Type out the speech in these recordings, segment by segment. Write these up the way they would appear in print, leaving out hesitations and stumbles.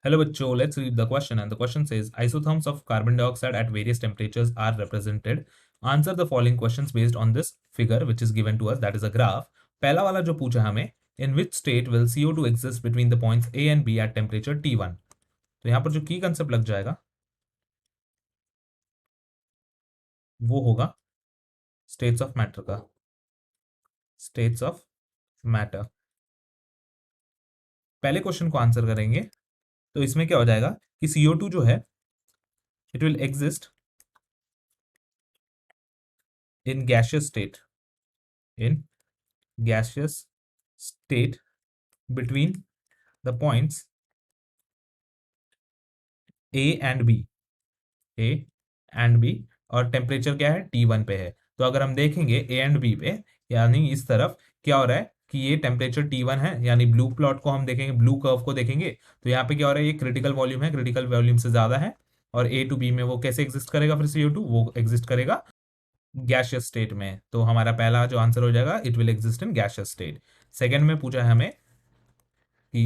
Hello बच्चों, let's read the question and the question says isotherms of carbon dioxide at various temperatures are represented. Answer the following questions based on this figure which is given to us, that is a graph. पहला वाला जो पूछा हमें, in which state will CO2 exist between the points A and B at temperature T1. तो यहाँ पर जो की कंसेप्ट लग जाएगा वो होगा स्टेट्स ऑफ मैटर का, स्टेट्स ऑफ मैटर। पहले क्वेश्चन को आंसर करेंगे तो इसमें क्या हो जाएगा कि CO2 जो है it will exist in gaseous state, in gaseous state between the points A and B, A and B, और टेम्परेचर क्या है T1 पे है। तो अगर हम देखेंगे A एंड B पे, यानी इस तरफ क्या हो रहा है कि ये टेम्परेचर T1 है, यानी ब्लू प्लॉट को हम देखेंगे, ब्लू कर्व को देखेंगे तो यहाँ पे क्या हो रहा है, ये क्रिटिकल वॉल्यूम है, क्रिटिकल वॉल्यूम से ज्यादा है, और A टू B में वो कैसे एग्जिस्ट करेगा, फिर CO2 वो एग्जिस्ट करेगा गैशियस स्टेट में। तो हमारा पहला जो आंसर हो जाएगा it will exist in gaseous state. Second में पूछा है हमें कि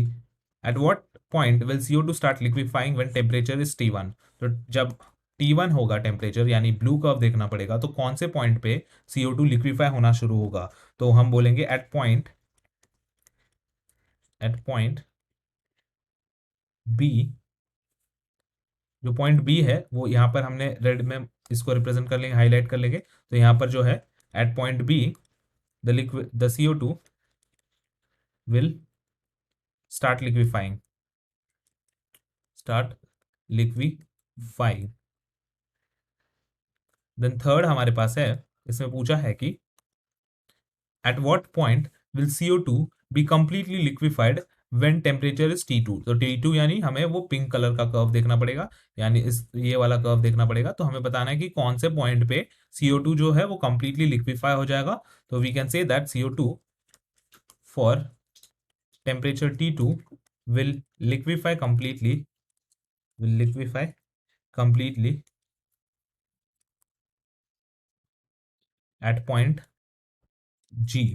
at what point will CO2 start liquefying when temperature is T1। तो जब T1 होगा टेम्परेचर, यानी ब्लू कर्व देखना पड़ेगा, तो कौन से पॉइंट पे CO2 लिक्विफाई होना शुरू होगा। तो हम बोलेंगे एट पॉइंट बी। जो पॉइंट बी है वो यहाँ पर हमने रेड में इसको रिप्रेजेंट कर लेंगे, हाईलाइट कर लेंगे। तो यहाँ पर जो है at point B the CO2 will start liquefying, then third हमारे पास है, इसमें पूछा है कि at what point will CO2 be completely liquefied when temperature is T2। तो T2 यानी हमें वो पिंक कलर का कर्व देखना पड़ेगा, यानी इस ये वाला कर्व देखना पड़ेगा। तो हमें बताना है कि कौन से पॉइंट पे CO2 जो है वो कंप्लीटली लिक्विफाई हो जाएगा। तो we can say that CO2 for temperature T2 will liquefy completely at point G।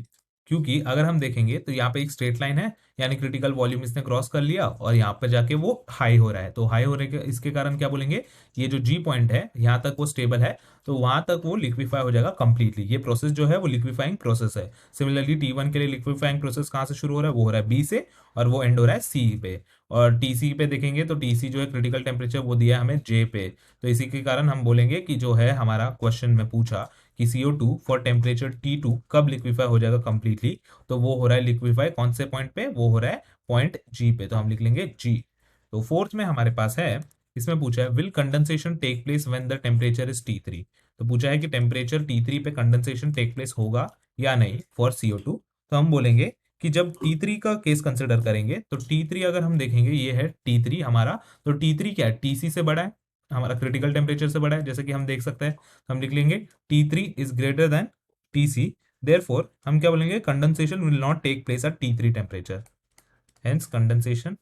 क्योंकि अगर हम देखेंगे तो यहाँ पे एक स्ट्रेट लाइन है, यानी क्रिटिकल वॉल्यूम इसने क्रॉस कर लिया और यहाँ पे जाके वो हाई हो रहा है। तो हाई हो रहे के इसके कारण क्या बोलेंगे, ये जो G पॉइंट है यहाँ तक वो स्टेबल है, तो वहां तक वो लिक्विफाई हो जाएगा कंप्लीटली। ये प्रोसेस जो है वो लिक्विफाइंग प्रोसेस है। सिमिलरली T1 के लिए लिक्विफाइंग प्रोसेस कहाँ से शुरू हो रहा है, वो हो रहा है B से, और वो एंड हो रहा है C पे। और TC पे देखेंगे तो TC जो है क्रिटिकल टेम्परेचर वो दिया है हमें J पे। तो इसी के कारण हम बोलेंगे कि जो है हमारा क्वेश्चन में पूछा कि CO2 फॉर टेम्परेचर T2 कब लिक्विफाई हो जाएगा कंप्लीटली, तो वो हो रहा है लिक्विफाई कौन से पॉइंट पे, वो हो रहा है पॉइंट G पे। तो हम लिख लेंगे G। तो फोर्थ में हमारे पास है, इसमें पूछा है will condensation take place when the temperature is T3। तो पूछा है कि टेम्परेचर T3 पे कंडेंसेशन टेक प्लेस होगा या नहीं फॉर CO2। तो हम बोलेंगे कि जब T3 का केस कंसिडर करेंगे तो T3 अगर हम देखेंगे, ये है T3 हमारा, तो T3 क्या है, TC से बड़ा है, हमारा क्रिटिकल टेम्परेचर से बड़ा है, जैसे कि हम देख सकते हैं। हम लिख लेंगे T3 is greater than TC, therefore हम क्या बोलेंगे, condensation will not take place at T3 temperature, hence condensation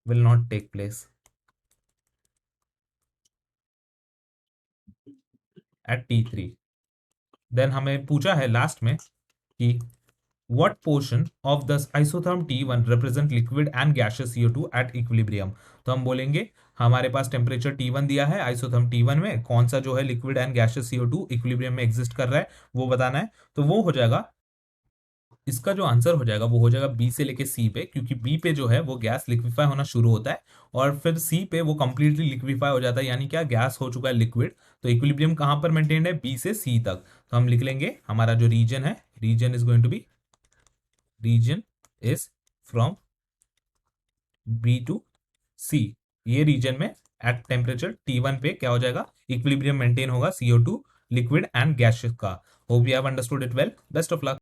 will not take place at T3। Then हमें पूछा है लास्ट में कि what portion of the isotherm T1 represent liquid and gaseous CO2 at equilibrium। तो हम बोलेंगे हमारे पास temperature T1 दिया है, आइसोथर्म T1 में कौन सा जो है liquid and gaseous CO2 equilibrium में एग्जिस्ट कर रहा है वो बताना है। तो वो हो जाएगा, इसका जो आंसर हो जाएगा वो हो जाएगा B से लेके C पे, क्योंकि B पे जो है वो गैस लिक्विफाई होना शुरू होता है और फिर C पे वो कंप्लीटली लिक्विफाई हो जाता है, यानी क्या, गैस हो चुका है लिक्विड। तो इक्विलिब्रियम कहां पर मेंटेन्ड है, B से C तक। तो हम लिख लेंगे हमारा जो रीजन है, region is going to be, region is from B to C। ये रीजन में एट टेम्परेचर T1 पे क्या हो जाएगा, इक्विलिब्रियम मेंटेन होगा CO2 लिक्विड एंड गैसेस का। Hope you have understood it well. Best of luck.